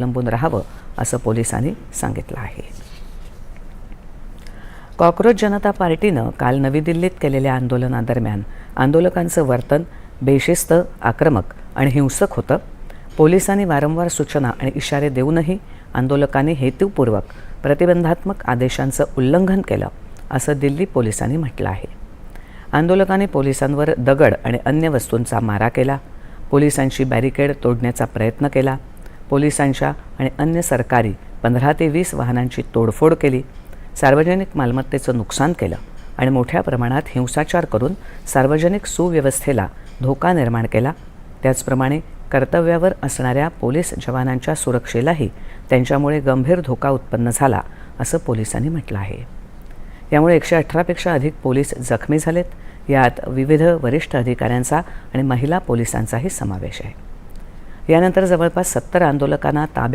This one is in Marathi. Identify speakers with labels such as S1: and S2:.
S1: अवलंबून राहावं असं पोलिसांनी सांगितलं आहे. कॉकरोच जनता पार्टीनं काल नवी दिल्लीत केलेल्या आंदोलनादरम्यान आंदोलकांचं वर्तन बेशिस्त, आक्रमक आणि हिंसक होतं. पोलिसांनी वारंवार सूचना आणि इशारे देऊनही आंदोलकांनी हेतुपूर्वक प्रतिबंधात्मक आदेशांचं उल्लंघन केलं असं दिल्ली पोलिसांनी म्हटलं आहे. आंदोलकांनी पोलिसांवर दगड आणि अन्य वस्तूंचा मारा केला. पोलिसांची बॅरिकेड तोडण्याचा प्रयत्न केला. पोलिसांच्या आणि अन्य सरकारी 15 ते 20 वाहनांची तोडफोड केली. सार्वजनिक मालमत्तेचं नुकसान केलं आणि मोठ्या प्रमाणात हिंसाचार करून सार्वजनिक सुव्यवस्थेला धोका निर्माण केला. त्याचप्रमाणे कर्तव्यावर असणाऱ्या पोलीस जवानांच्या सुरक्षेलाही त्यांच्यामुळे गंभीर धोका उत्पन्न झाला असं पोलिसांनी म्हटलं आहे. यामुळे 118 पेक्षा अधिक पोलीस जखमी झालेत. यात विविध वरिष्ठ अधिकाऱ्यांचा आणि महिला पोलिसांचाही समावेश आहे. यानंतर जवळपास 70 आंदोलकांना ताब्यात